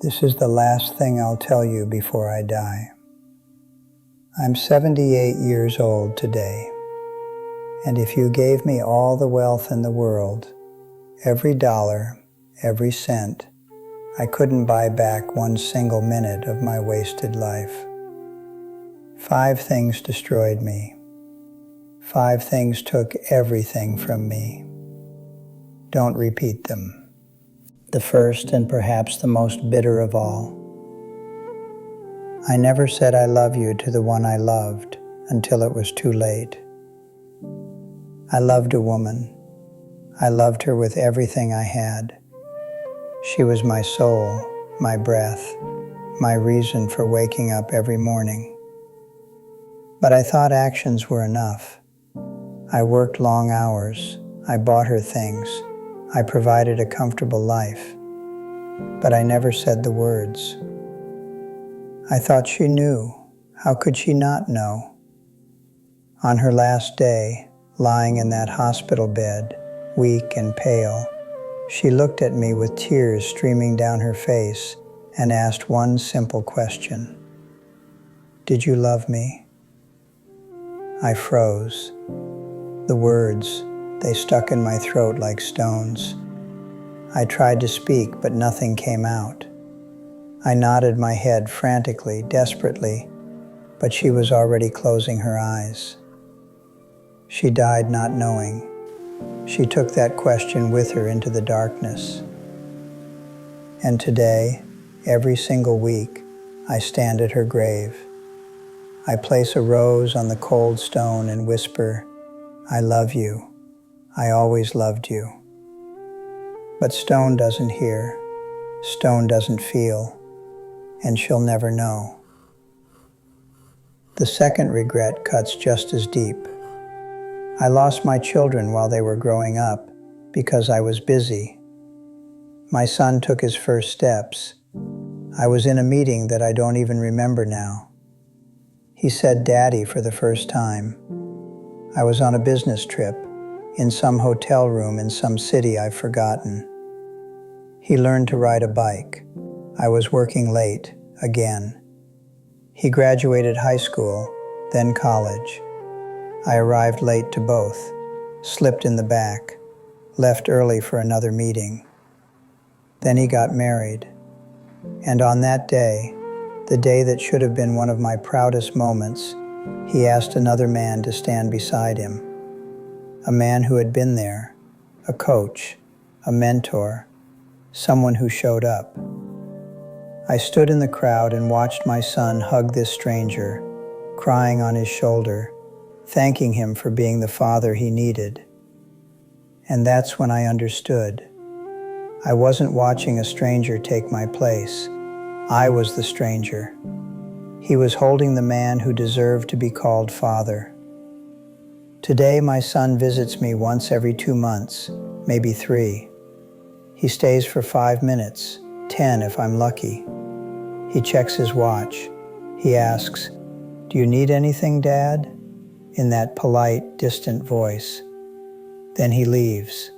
This is the last thing I'll tell you before I die. I'm 78 years old today, and if you gave me all the wealth in the world, every dollar, every cent, I couldn't buy back one single minute of my wasted life. 5 things destroyed me. 5 things took everything from me. Don't repeat them. The first and perhaps the most bitter of all. I never said I love you to the one I loved until it was too late. I loved a woman. I loved her with everything I had. She was my soul, my breath, my reason for waking up every morning. But I thought actions were enough. I worked long hours. I bought her things. I provided a comfortable life. But I never said the words. I thought she knew. How could she not know? On her last day, lying in that hospital bed, weak and pale, she looked at me with tears streaming down her face and asked one simple question. Did you love me? I froze. The words, they stuck in my throat like stones. I tried to speak, but nothing came out. I nodded my head frantically, desperately, but she was already closing her eyes. She died not knowing. She took that question with her into the darkness. And today, every single week, I stand at her grave. I place a rose on the cold stone and whisper, I love you. I always loved you. But stone doesn't hear, stone doesn't feel, and she'll never know. The second regret cuts just as deep. I lost my children while they were growing up because I was busy. My son took his first steps. I was in a meeting that I don't even remember now. He said Daddy for the first time. I was on a business trip, in some hotel room in some city I've forgotten. He learned to ride a bike. I was working late, again. He graduated high school, then college. I arrived late to both, slipped in the back, left early for another meeting. Then he got married. And on that day, the day that should have been one of my proudest moments, he asked another man to stand beside him. A man who had been there, a coach, a mentor, someone who showed up. I stood in the crowd and watched my son hug this stranger, crying on his shoulder, thanking him for being the father he needed. And that's when I understood. I wasn't watching a stranger take my place. I was the stranger. He was holding the man who deserved to be called father. Today, my son visits me once every 2 months, maybe 3. He stays for 5 minutes, 10 if I'm lucky. He checks his watch. He asks, "Do you need anything, Dad?" in that polite, distant voice. Then he leaves.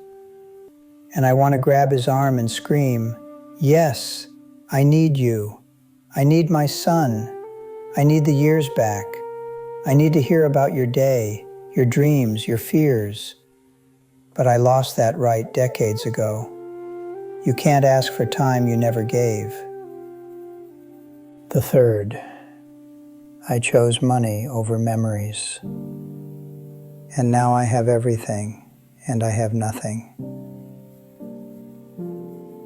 And I want to grab his arm and scream, "Yes, I need you. I need my son. I need the years back. I need to hear about your day, your dreams, your fears." But I lost that right decades ago. You can't ask for time you never gave. The third, I chose money over memories. And now I have everything, and I have nothing.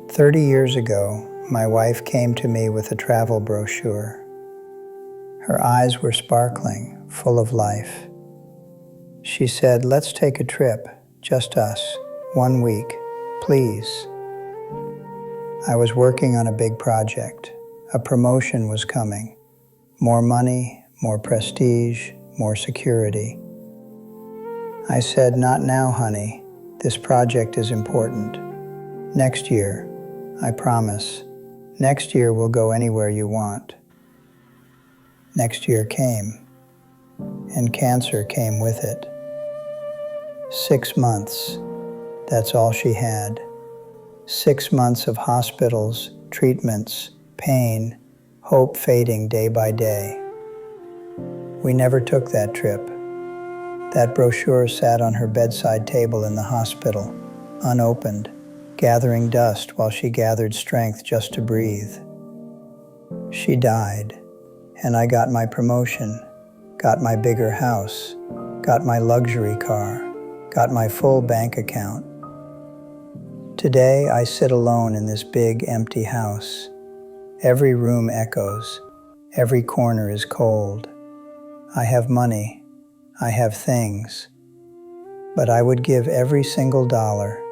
30 years ago, my wife came to me with a travel brochure. Her eyes were sparkling, full of life. She said, "Let's take a trip, just us, 1 week, please." I was working on a big project. A promotion was coming. More money, more prestige, more security. I said, "Not now, honey. This project is important. Next year, I promise. Next year we'll go anywhere you want." Next year came, and cancer came with it. 6 months, that's all she had. 6 months of hospitals, treatments, pain, hope fading day by day. We never took that trip. That brochure sat on her bedside table in the hospital, unopened, gathering dust while she gathered strength just to breathe. She died, and I got my promotion, got my bigger house, got my luxury car, got my full bank account. Today I sit alone in this big empty house. Every room echoes, every corner is cold. I have money, I have things, but I would give every single dollar,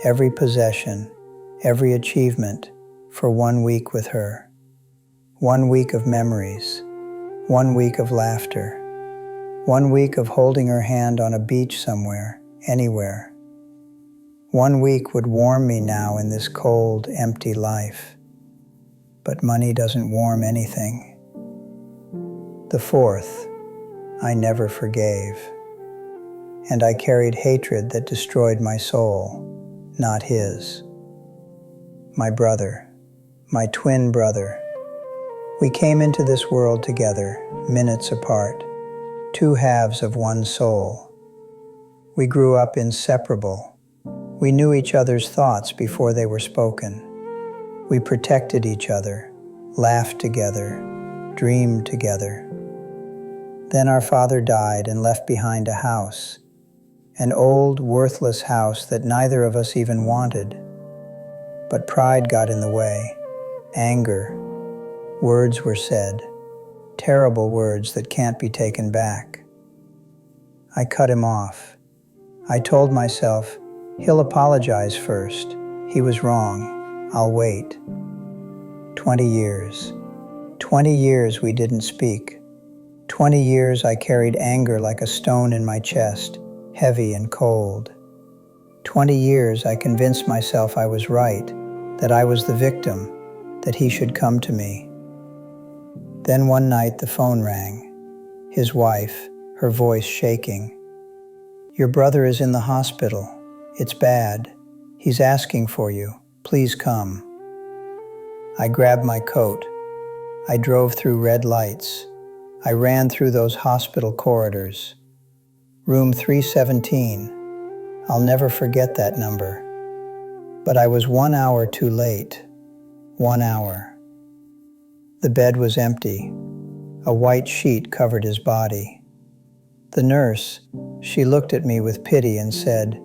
every possession, every achievement for 1 week with her. 1 week of memories, 1 week of laughter, 1 week of holding her hand on a beach somewhere, anywhere. 1 week would warm me now in this cold, empty life. But money doesn't warm anything. The fourth, I never forgave. And I carried hatred that destroyed my soul, not his. My brother, my twin brother. We came into this world together, minutes apart, two halves of one soul. We grew up inseparable. We knew each other's thoughts before they were spoken. We protected each other, laughed together, dreamed together. Then our father died and left behind a house, an old, worthless house that neither of us even wanted. But pride got in the way, anger, words were said, terrible words that can't be taken back. I cut him off. I told myself, he'll apologize first. He was wrong. I'll wait. 20 years. 20 years we didn't speak. 20 years I carried anger like a stone in my chest, heavy and cold. 20 years I convinced myself I was right, that I was the victim, that he should come to me. Then one night the phone rang. His wife, her voice shaking. Your brother is in the hospital. It's bad. He's asking for you. Please come. I grabbed my coat. I drove through red lights. I ran through those hospital corridors. Room 317. I'll never forget that number. But I was 1 hour too late. 1 hour. The bed was empty. A white sheet covered his body. The nurse, she looked at me with pity and said,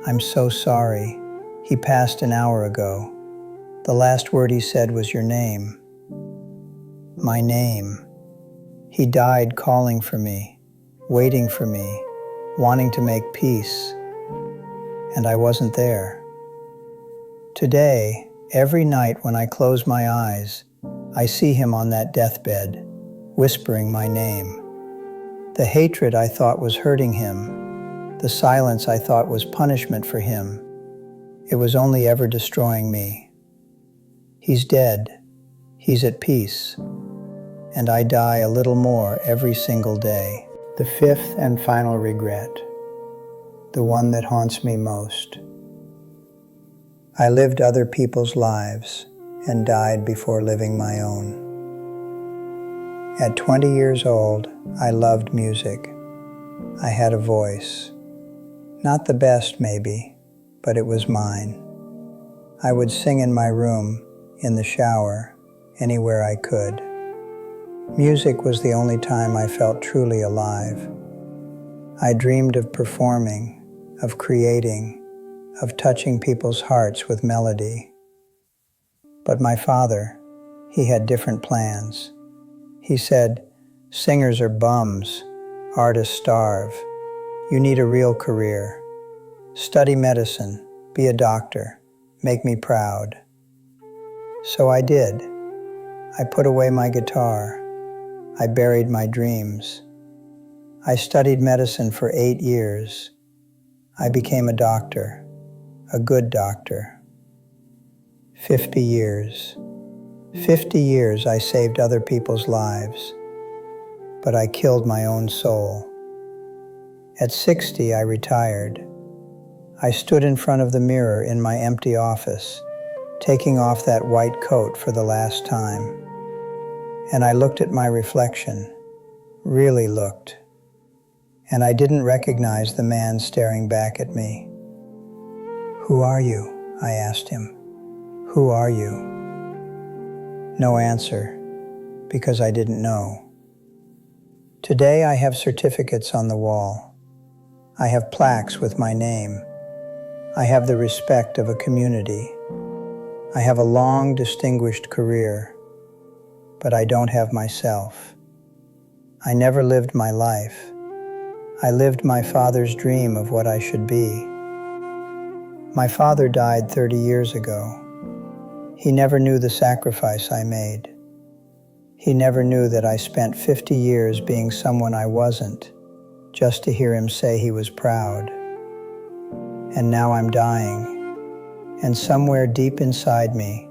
I'm so sorry. He passed an hour ago. The last word he said was your name. My name. He died calling for me, waiting for me, wanting to make peace. And I wasn't there. Today, every night when I close my eyes, I see him on that deathbed, whispering my name. The hatred I thought was hurting him, the silence I thought was punishment for him, it was only ever destroying me. He's dead. He's at peace. And I die a little more every single day. The fifth and final regret, the one that haunts me most. I lived other people's lives and died before living my own. At 20 years old, I loved music. I had a voice. Not the best, maybe, but it was mine. I would sing in my room, in the shower, anywhere I could. Music was the only time I felt truly alive. I dreamed of performing, of creating, of touching people's hearts with melody. But my father, he had different plans. He said, singers are bums, artists starve. You need a real career. Study medicine, be a doctor, make me proud. So I did. I put away my guitar. I buried my dreams. I studied medicine for 8 years. I became a doctor, a good doctor. 50 years. 50 years I saved other people's lives, but I killed my own soul. At 60, I retired. I stood in front of the mirror in my empty office, taking off that white coat for the last time. And I looked at my reflection, really looked. And I didn't recognize the man staring back at me. "Who are you?" I asked him. "Who are you?" No answer, because I didn't know. Today I have certificates on the wall. I have plaques with my name. I have the respect of a community. I have a long, distinguished career, but I don't have myself. I never lived my life. I lived my father's dream of what I should be. My father died 30 years ago. He never knew the sacrifice I made. He never knew that I spent 50 years being someone I wasn't, just to hear him say he was proud. And now I'm dying. And somewhere deep inside me,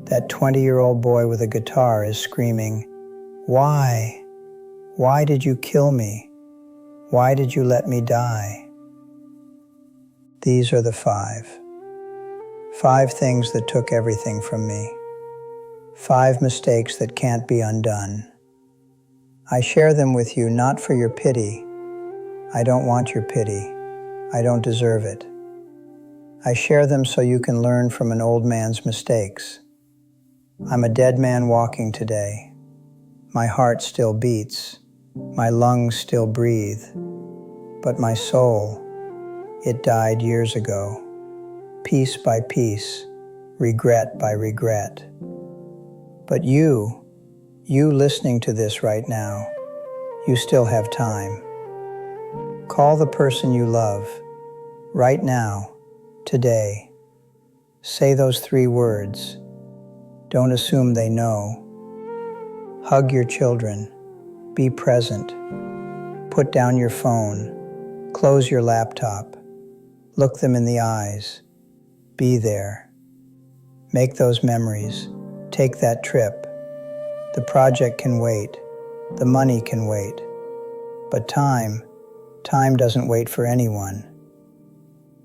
that 20-year-old boy with a guitar is screaming, "Why? Why did you kill me? Why did you let me die?" These are the five. 5 things that took everything from me. 5 mistakes that can't be undone. I share them with you not for your pity. I don't want your pity. I don't deserve it. I share them so you can learn from an old man's mistakes. I'm a dead man walking today. My heart still beats. My lungs still breathe. But my soul, it died years ago. Piece by piece, regret by regret. But you listening to this right now, you still have time. Call the person you love, right now, today. Say those 3 words. Don't assume they know. Hug your children. Be present. Put down your phone. Close your laptop. Look them in the eyes. Be there. Make those memories. Take that trip. The project can wait. The money can wait. But time doesn't wait for anyone.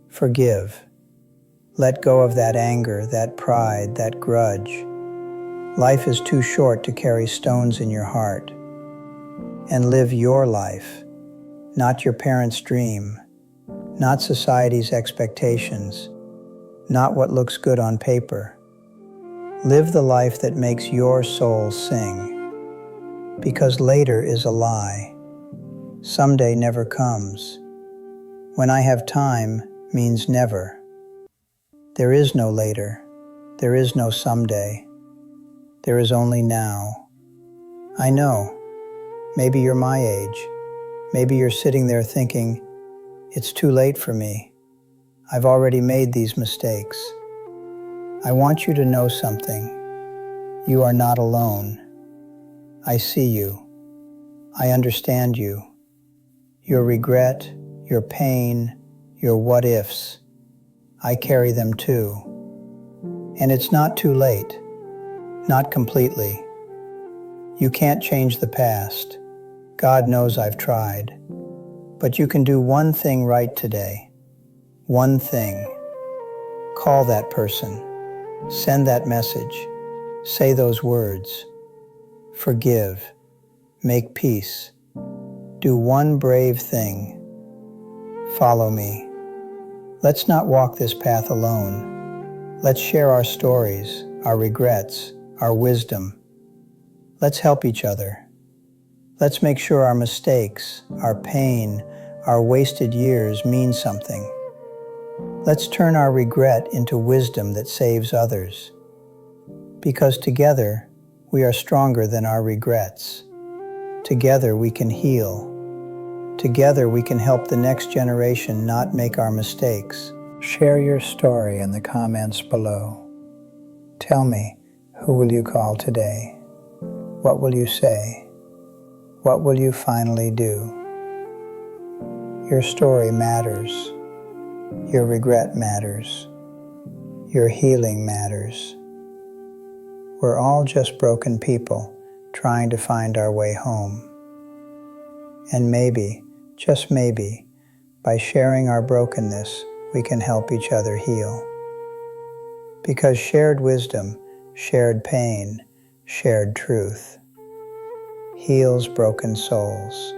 Forgive. Let go of that anger, that pride, that grudge. Life is too short to carry stones in your heart. And live your life, not your parents' dream, not society's expectations, not what looks good on paper. Live the life that makes your soul sing. Because later is a lie. Someday never comes. When I have time means never. There is no later. There is no someday. There is only now. I know. Maybe you're my age. Maybe you're sitting there thinking, it's too late for me. I've already made these mistakes. I want you to know something. You are not alone. I see you. I understand you. Your regret, your pain, your what ifs. I carry them too. And it's not too late. Not completely. You can't change the past. God knows I've tried. But you can do one thing right today. One thing. Call that person. Send that message. Say those words. Forgive. Make peace. Do one brave thing. Follow me. Let's not walk this path alone. Let's share our stories, our regrets, our wisdom. Let's help each other. Let's make sure our mistakes, our pain, our wasted years mean something. Let's turn our regret into wisdom that saves others. Because together, we are stronger than our regrets. Together we can heal. Together we can help the next generation not make our mistakes. Share your story in the comments below. Tell me, who will you call today? What will you say? What will you finally do? Your story matters. Your regret matters. Your healing matters. We're all just broken people trying to find our way home. And maybe, just maybe, by sharing our brokenness, we can help each other heal. Because shared wisdom, shared pain, shared truth heals broken souls.